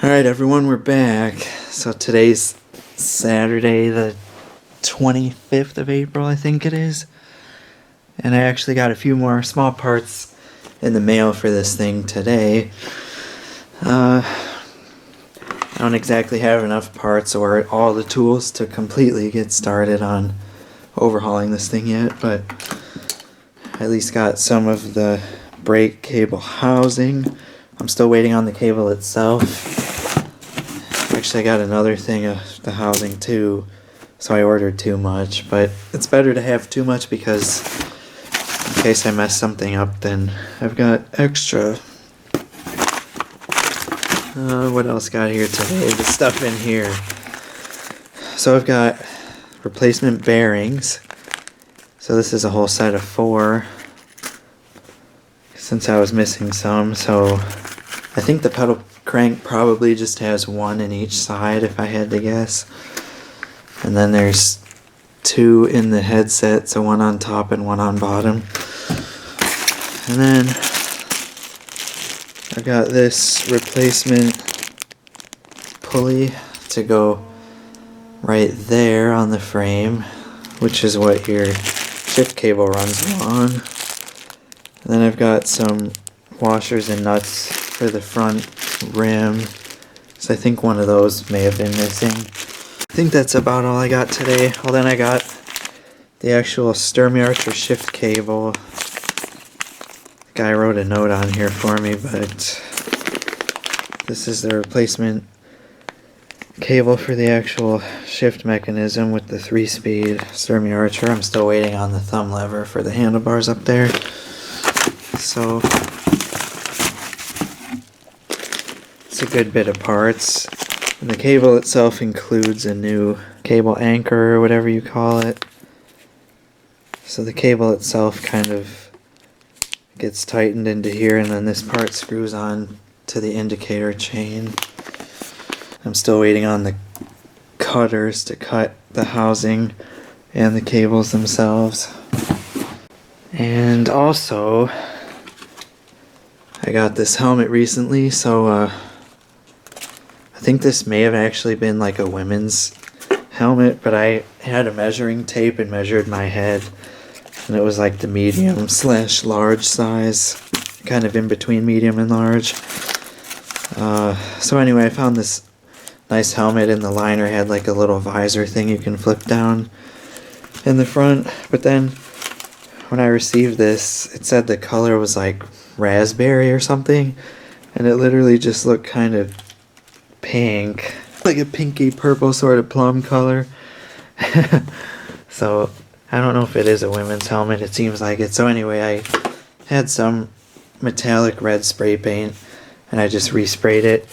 Alright everyone, we're back. So today's Saturday the 25th of April, I think it is. And I actually got a few more small parts in the mail for this thing today. I don't exactly have enough parts or all the tools to completely get started on overhauling this thing yet, but I at least got some of the brake cable housing. I'm still waiting on the cable itself. Actually, I got another thing of the housing too, so I ordered too much, but it's better to have too much because in case I mess something up, then I've got extra. What else got here today? The stuff in here. So I've got replacement bearings. So this is a whole set of 4 since I was missing some, so I think the pedal crank probably just has 1 in each side if I had to guess. And then there's 2 in the headset, so 1 on top and 1 on bottom. And then I got this replacement pulley to go right there on the frame, which is what your shift cable runs along. And then I've got some washers and nuts for the front rim, so I think one of those may have been missing. I think that's about all I got today. Well, then I got the actual Schwinn Racer shift cable. The guy wrote a note on here for me, but this is the replacement cable for the actual shift mechanism with the 3-speed Schwinn Racer. I'm still waiting on the thumb lever for the handlebars up there. So it's a good bit of parts. And the cable itself includes a new cable anchor or whatever you call it. So the cable itself kind of gets tightened into here, and then this part screws on to the indicator chain. I'm still waiting on the cutters to cut the housing and the cables themselves. And also, I got this helmet recently, so I think this may have actually been like a women's helmet, but I had a measuring tape and measured my head, and it was like the medium/large size, kind of in between medium and large. So anyway, I found this nice helmet, and the liner had like a little visor thing you can flip down in the front, but then when I received this, it said the color was like raspberry or something, and it literally just looked kind of pink, like a pinky purple sort of plum color. So I don't know if it is a women's helmet, it seems like it. So anyway, I had some metallic red spray paint and I just resprayed it,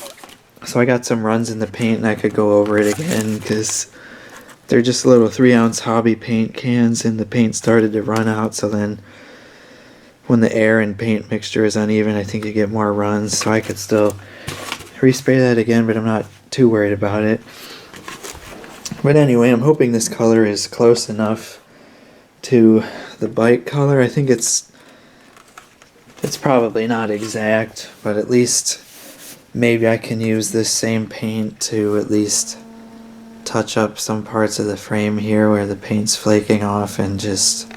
so I got some runs in the paint and I could go over it again because they're just little 3-ounce hobby paint cans, and the paint started to run out. So then when the air and paint mixture is uneven, I think you get more runs, so I could still respray that again, but I'm not too worried about it. But anyway, I'm hoping this color is close enough to the bike color. I think it's probably not exact, but at least maybe I can use this same paint to at least touch up some parts of the frame here where the paint's flaking off, and just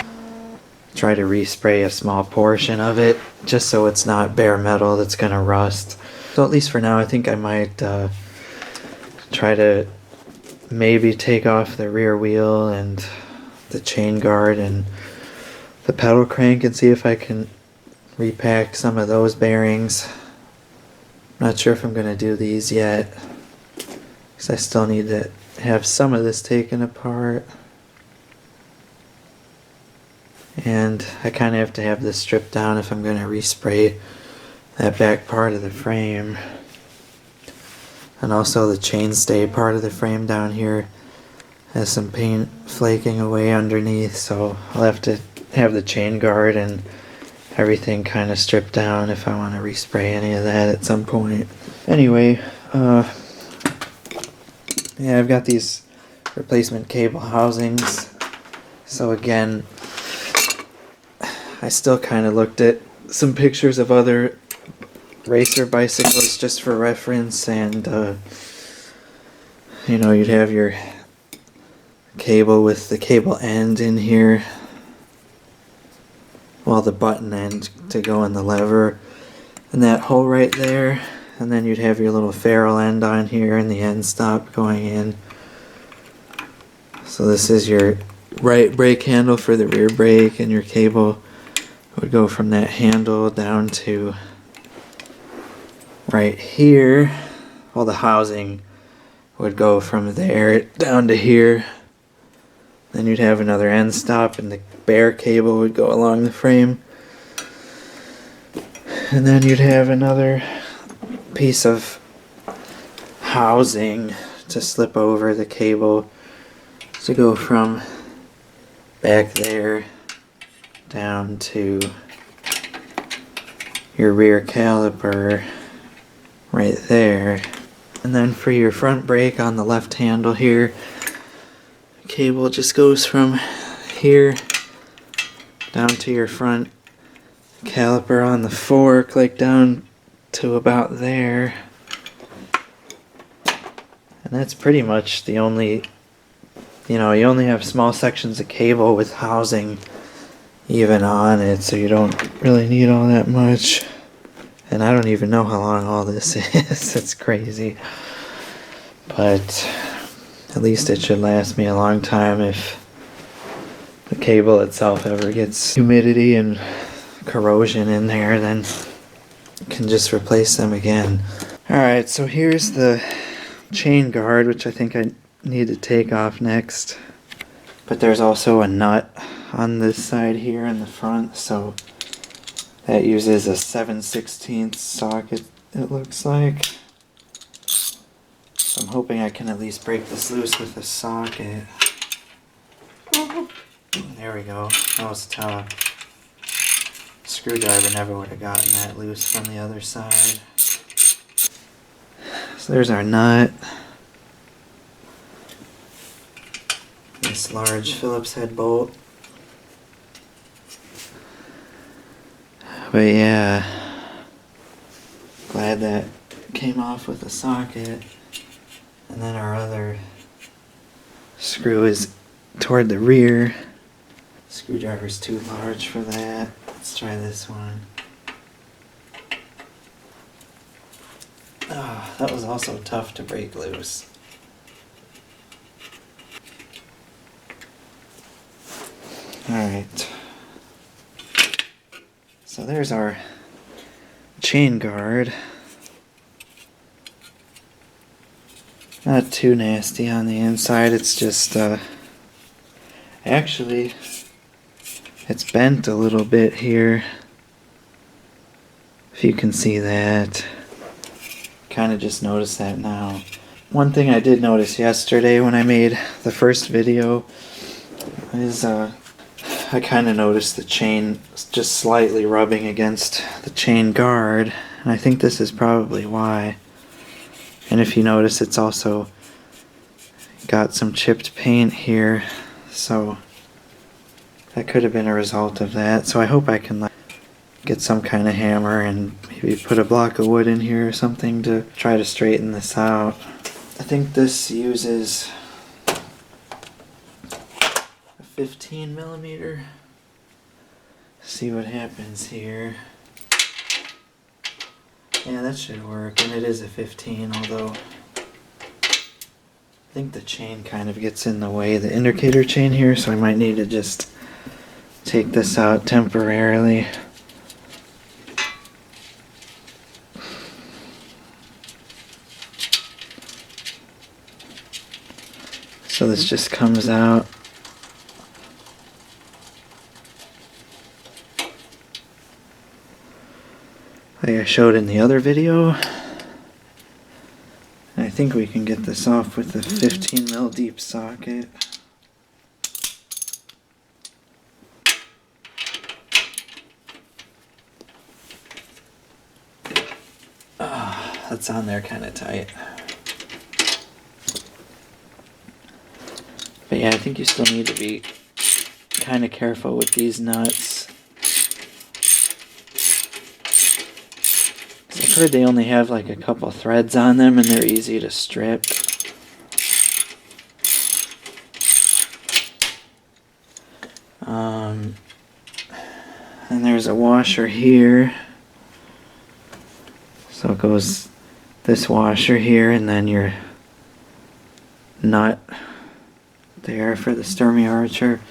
try to respray a small portion of it just so it's not bare metal that's gonna rust. So at least for now, I think I might try to maybe take off the rear wheel and the chain guard and the pedal crank and see if I can repack some of those bearings. Not sure if I'm gonna do these yet because I still need to have some of this taken apart, and I kind of have to have this stripped down if I'm going to respray that back part of the frame. And also the chainstay part of the frame down here has some paint flaking away underneath, so I'll have to have the chain guard and everything kind of stripped down if I want to respray any of that at some point. Anyway, yeah, I've got these replacement cable housings. So again, I still kind of looked at some pictures of other racer bicycles just for reference, and you know, you'd have your cable with the cable end in here, well, the button end to go in the lever, and that hole right there, and then you'd have your little ferrule end on here and the end stop going in. So this is your right brake handle for the rear brake, and your cable would go from that handle down to right here. Well, the housing would go from there down to here. Then you'd have another end stop, and the bare cable would go along the frame. And then you'd have another piece of housing to slip over the cable to go from back there down to your rear caliper right there. And then for your front brake on the left handle here, cable just goes from here down to your front caliper on the fork, like down to about there. And that's pretty much the only, you know, you only have small sections of cable with housing even on it, so you don't really need all that much. And I don't even know how long all this is. It's crazy. But at least it should last me a long time if the cable itself ever gets humidity and corrosion in there, then you can just replace them again. Alright, so here's the chain guard, which I think I need to take off next. But there's also a nut on this side here in the front, so that uses a 7/16 socket, it looks like. So I'm hoping I can at least break this loose with a socket. There we go. That was tough. Screwdriver never would have gotten that loose from the other side. So there's our nut. This large Phillips head bolt. But yeah, glad that came off with a socket. And then our other screw is toward the rear. Screwdriver's too large for that. Let's try this one. Ah, that was also tough to break loose. Alright. So there's our chain guard. Not too nasty on the inside, it's just, actually, it's bent a little bit here. If you can see that. Kind of just noticed that now. One thing I did notice yesterday when I made the first video is, I kind of noticed the chain just slightly rubbing against the chain guard, and I think this is probably why. And if you notice, it's also got some chipped paint here, so that could have been a result of that. So I hope I can get some kind of hammer and maybe put a block of wood in here or something to try to straighten this out. I think this uses a 15 millimeter. See what happens here. Yeah, that should work, and it is a 15, although I think the chain kind of gets in the way, the indicator chain here, so I might need to just take this out temporarily. So this just comes out. Like I showed in the other video. And I think we can get this off with the 15 mil deep socket. That's on there kind of tight. But yeah, I think you still need to be kind of careful with these nuts. heard they only have like a couple threads on them and they're easy to strip. And there's a washer here. So it goes this washer here and then your nut there for the Sturmey Archer.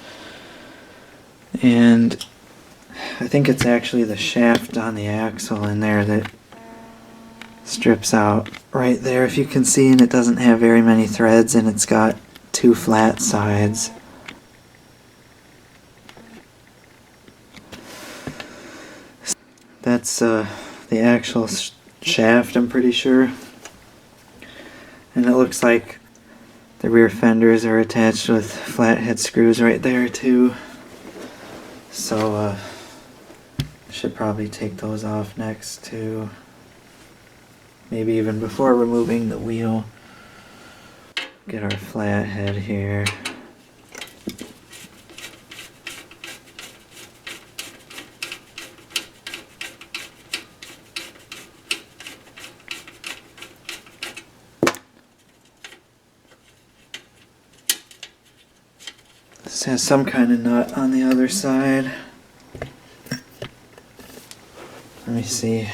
And I think it's actually the shaft on the axle in there that strips out right there, if you can see, and it doesn't have very many threads and it's got 2 flat sides. That's the actual shaft, I'm pretty sure. And it looks like the rear fenders are attached with flathead screws right there too. So should probably take those off next too. Maybe even before removing the wheel. Get our flathead here. This has some kind of nut on the other side. Let me see.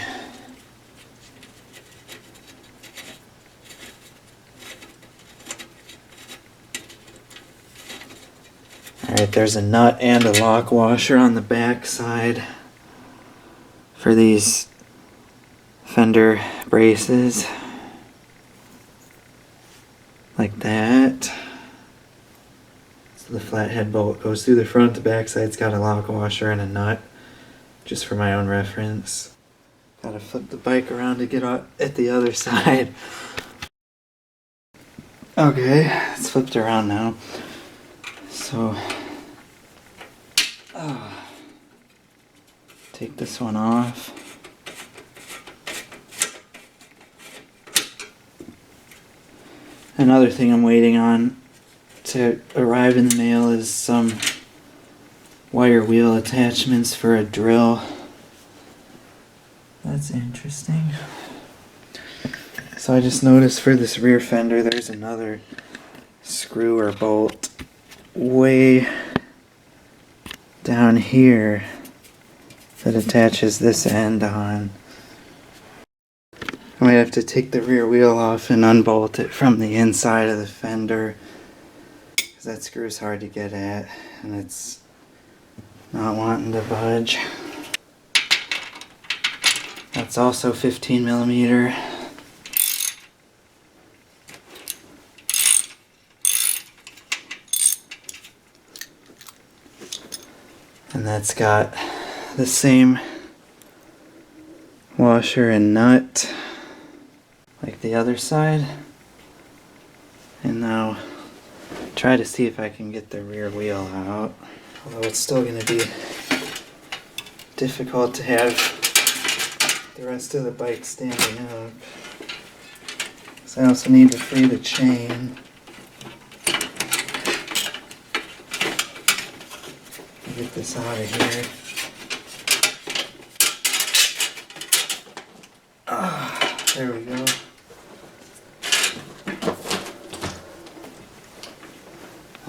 Alright, there's a nut and a lock washer on the back side for these fender braces. Like that. So the flathead bolt goes through the front, the back side's got a lock washer and a nut, just for my own reference. Gotta flip the bike around to get out at the other side. Okay, it's flipped around now. So, take this one off. Another thing I'm waiting on to arrive in the mail is some wire wheel attachments for a drill. That's interesting. So I just noticed for this rear fender there's another screw or bolt way down here that attaches this end on. I might have to take the rear wheel off and unbolt it from the inside of the fender, because that screw's hard to get at and it's not wanting to budge. That's also 15 millimeter. And that's got the same washer and nut like the other side. And now try to see if I can get the rear wheel out. Although it's still going to be difficult to have the rest of the bike standing up. So I also need to free the chain. Get this out of here. There we go.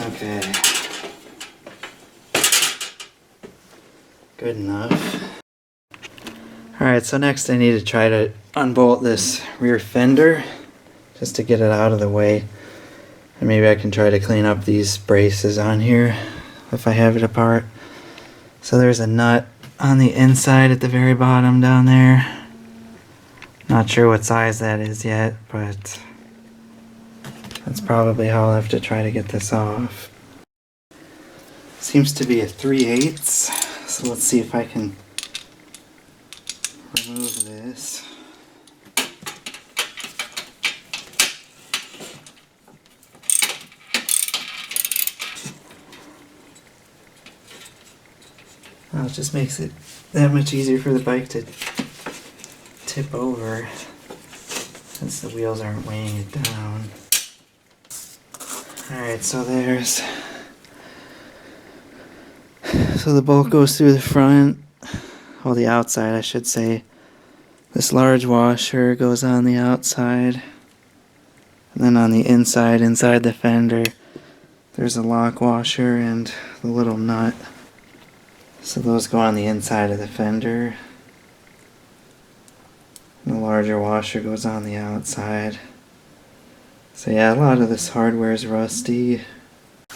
Okay. Good enough. Alright, so next I need to try to unbolt this rear fender just to get it out of the way. And maybe I can try to clean up these braces on here if I have it apart. So there's a nut on the inside at the very bottom down there. Not sure what size that is yet, but that's probably how I'll have to try to get this off. Seems to be a 3/8, so let's see if I can remove this. Well, it just makes it that much easier for the bike to tip over since the wheels aren't weighing it down. Alright, so the bolt goes through the front, well, the outside I should say. This large washer goes on the outside. And then on the inside the fender, there's a lock washer and the little nut. So those go on the inside of the fender. The larger washer goes on the outside. So yeah, a lot of this hardware is rusty.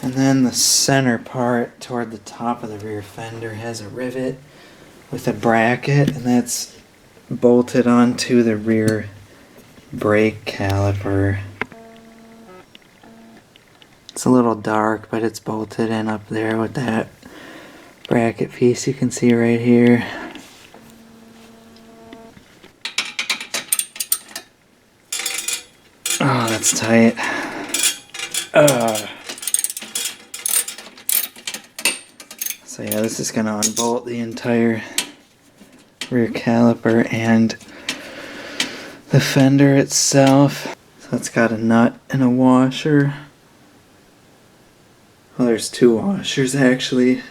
And then the center part toward the top of the rear fender has a rivet with a bracket, and that's bolted onto the rear brake caliper. It's a little dark, but it's bolted in up there with that bracket piece you can see right here. Oh, that's tight. So yeah, this is gonna unbolt the entire rear caliper and the fender itself. So it's got a nut and a washer. Well, there's two washers actually.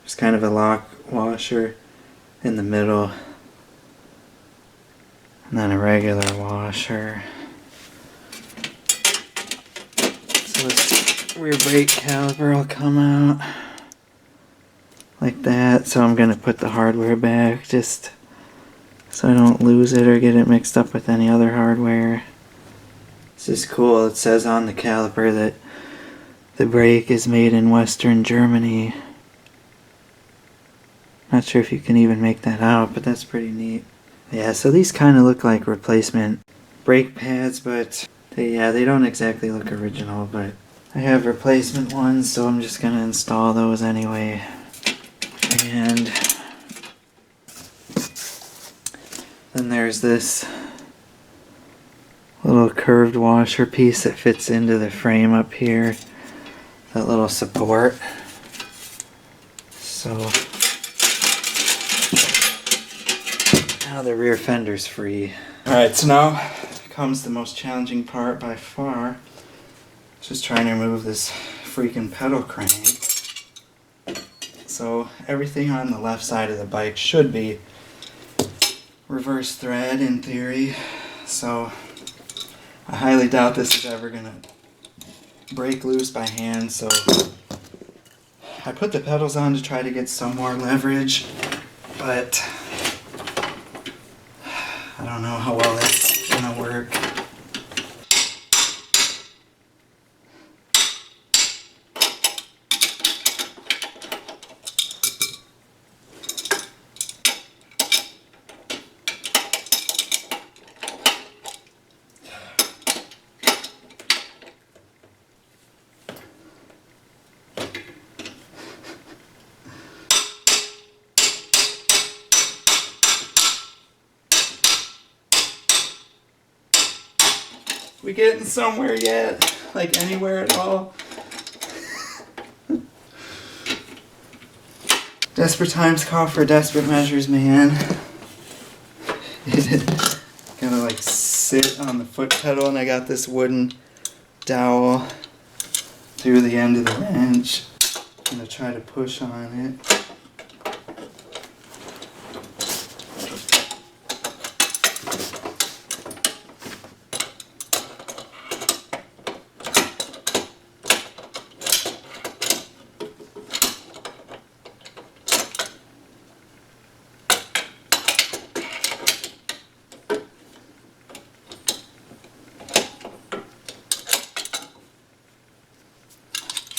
There's kind of a lock washer in the middle, and then a regular washer. So this rear brake caliper will come out like that. So I'm going to put the hardware back just so I don't lose it or get it mixed up with any other hardware. This is cool. It says on the caliper that the brake is made in Western Germany. Not sure if you can even make that out, but that's pretty neat. Yeah, so these kind of look like replacement brake pads, but they don't exactly look original, but I have replacement ones, so I'm just gonna install those anyway. And then there's this little curved washer piece that fits into the frame up here, that little support. So now the rear fender's free. Alright, so now comes the most challenging part by far. Just trying to remove this freaking pedal crank. So everything on the left side of the bike should be reverse thread in theory. So I highly doubt this is ever gonna break loose by hand. So I put the pedals on to try to get some more leverage, but I don't know how well that's gonna work. We getting somewhere yet? Like anywhere at all? Desperate times call for desperate measures, man. Gotta like sit on the foot pedal, and I got this wooden dowel through the end of the wrench. I'm gonna try to push on it.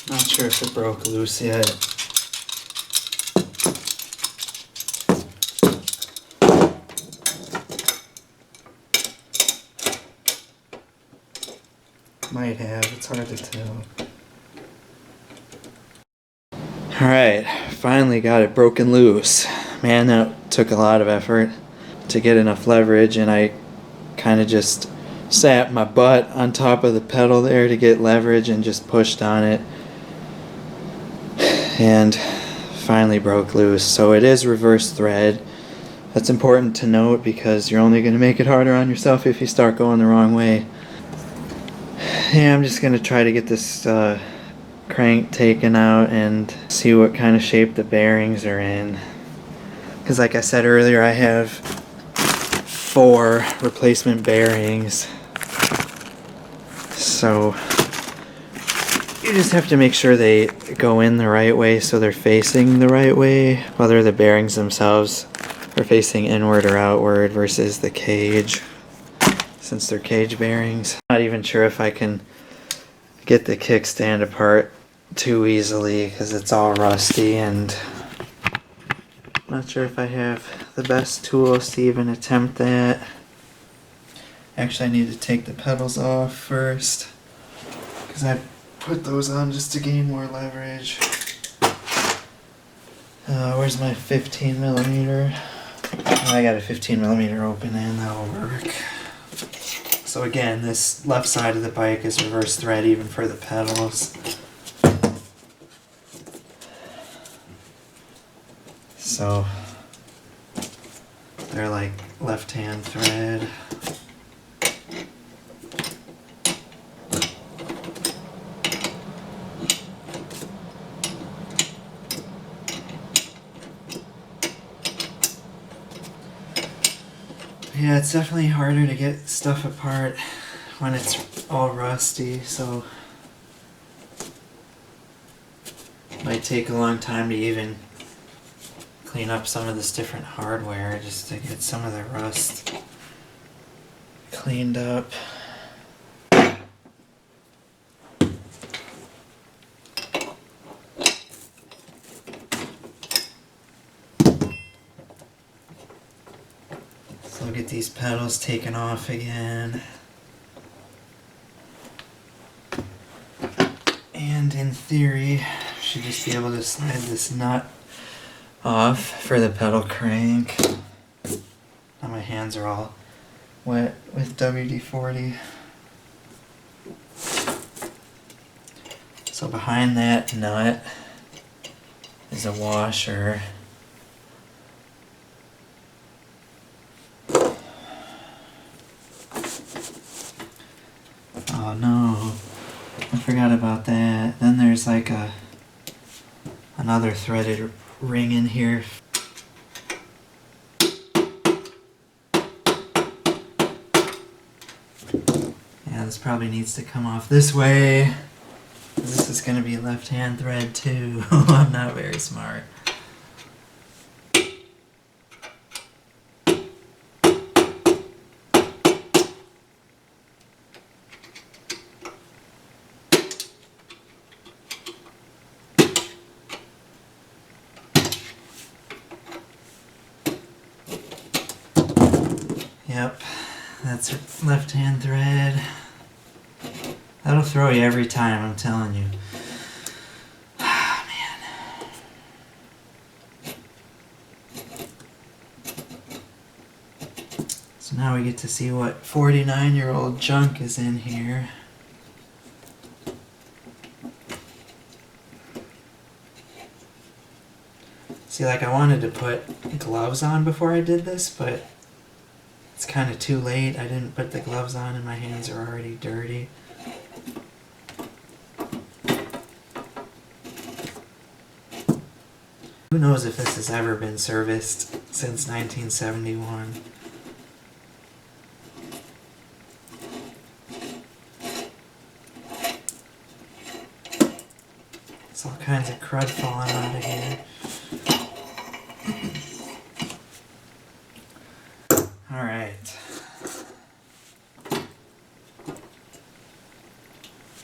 Not sure if it broke loose yet. Might have, it's hard to tell. Alright, finally got it broken loose. Man, that took a lot of effort to get enough leverage, and I kind of just sat my butt on top of the pedal there to get leverage and just pushed on it. And finally broke loose. So it is reverse thread. That's important to note because you're only going to make it harder on yourself if you start going the wrong way. Yeah, I'm just going to try to get this crank taken out and see what kind of shape the bearings are in. Because like I said earlier, I have 4 replacement bearings. So you just have to make sure they go in the right way so they're facing the right way, whether the bearings themselves are facing inward or outward versus the cage, since they're cage bearings. Not even sure if I can get the kickstand apart too easily because it's all rusty, and not sure if I have the best tools to even attempt that. Actually, I need to take the pedals off first because I put those on just to gain more leverage. Where's my 15 millimeter? Oh, I got a 15 millimeter open and that'll work. So again, this left side of the bike is reverse thread even for the pedals. So they're like left-hand thread. Yeah, it's definitely harder to get stuff apart when it's all rusty, so it might take a long time to even clean up some of this different hardware just to get some of the rust cleaned up. So I'll get these pedals taken off again. And in theory, should just be able to slide this nut off for the pedal crank. Now my hands are all wet with WD-40. So behind that nut is a washer. Oh no, I forgot about that. Then there's like another threaded ring in here. Yeah, this probably needs to come off this way. This is going to be left-hand thread too. I'm not very smart. Yep, that's left-hand thread. That'll throw you every time, I'm telling you. Ah, man. So now we get to see what 49-year-old junk is in here. See, like I wanted to put gloves on before I did this, but it's kind of too late. I didn't put the gloves on and my hands are already dirty. Who knows if this has ever been serviced since 1971. It's all kinds of crud falling out of here. Alright.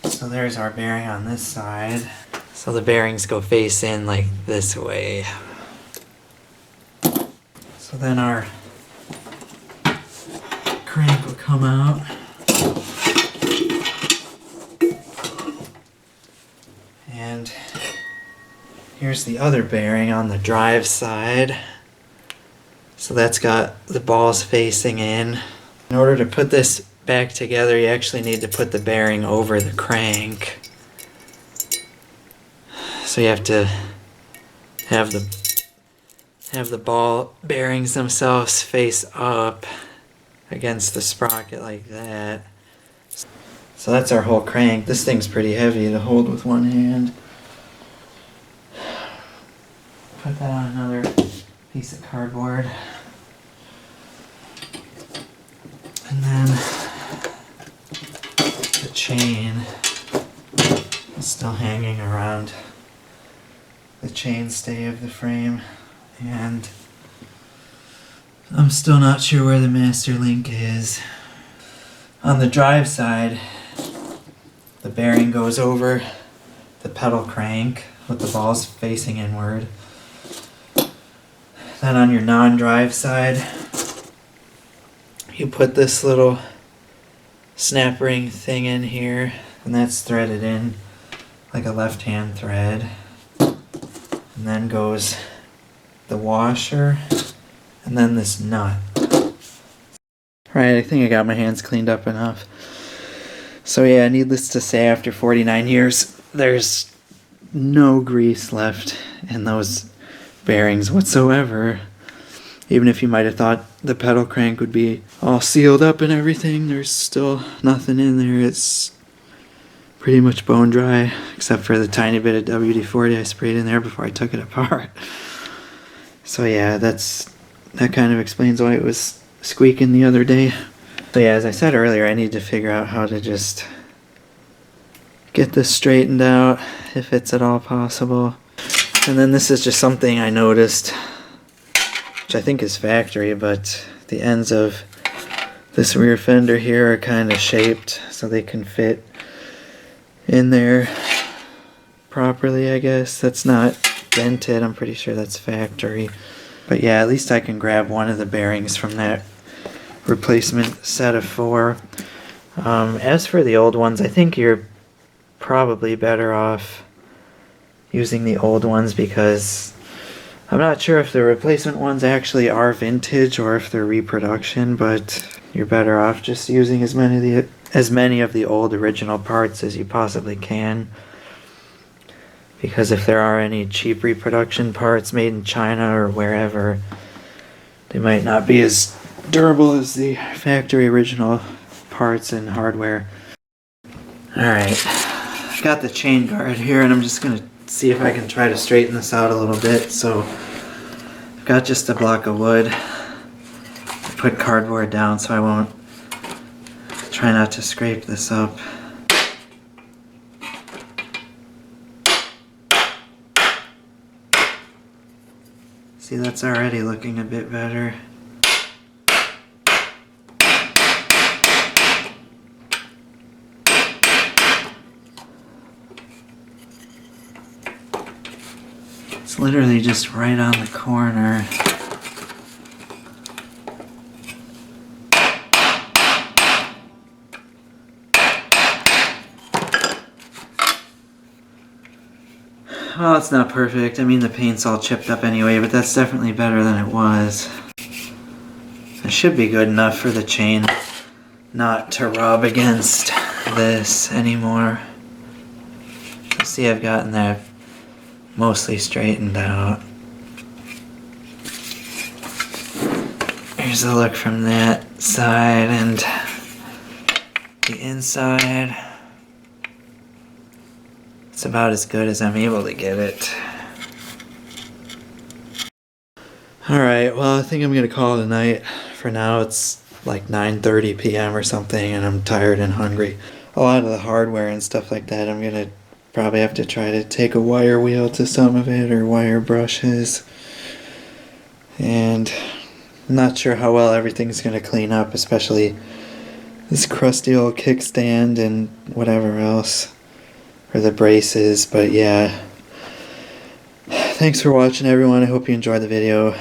So there's our bearing on this side. So the bearings go face in like this way. So then our crank will come out. And here's the other bearing on the drive side. So that's got the balls facing in. In order to put this back together, you actually need to put the bearing over the crank. So you have to have the ball bearings themselves face up against the sprocket like that. So that's our whole crank. This thing's pretty heavy to hold with one hand. Put that on another piece of cardboard. And then the chain is still hanging around the chainstay of the frame, and I'm still not sure where the master link is. On the drive side, the bearing goes over the pedal crank with the balls facing inward. Then on your non-drive side, you put this little snap ring thing in here, and that's threaded in like a left-hand thread. And then goes the washer, and then this nut. Right, I think I got my hands cleaned up enough. So yeah, needless to say, after 49 years, there's no grease left in those bearings whatsoever. Even if you might have thought the pedal crank would be all sealed up and everything, there's still nothing in there. It's pretty much bone dry, except for the tiny bit of WD-40 I sprayed in there before I took it apart. So yeah, that kind of explains why it was squeaking the other day. So yeah, as I said earlier, I need to figure out how to just get this straightened out, if it's at all possible. And then this is just something I noticed, which I think is factory, but the ends of this rear fender here are kind of shaped so they can fit in there properly, I guess. That's not dented, I'm pretty sure that's factory. But yeah, at least I can grab one of the bearings from that replacement set of 4. As for the old ones, I think you're probably better off using the old ones, because I'm not sure if the replacement ones actually are vintage or if they're reproduction, but you're better off just using as many of the old original parts as you possibly can, because if there are any cheap reproduction parts made in China or wherever, they might not be as durable as the factory original parts and hardware. Alright, I got the chain guard here, and I'm just going to see if I can try to straighten this out a little bit. So I've got just a block of wood. I put cardboard down so I won't try not to scrape this up. See, that's already looking a bit better. It's literally just right on the corner. Well, it's not perfect. I mean, the paint's all chipped up anyway, but that's definitely better than it was. It should be good enough for the chain not to rub against this anymore. You see, I've gotten that mostly straightened out. Here's a look from that side and the inside. It's about as good as I'm able to get it. Alright, well, I think I'm going to call it a night. For now, it's like 9:30 p.m. or something, and I'm tired and hungry. A lot of the hardware and stuff like that, I'm going to probably have to try to take a wire wheel to some of it, or wire brushes. And I'm not sure how well everything's going to clean up, especially this crusty old kickstand and whatever else. Or the braces, but yeah. Thanks for watching, everyone. I hope you enjoyed the video.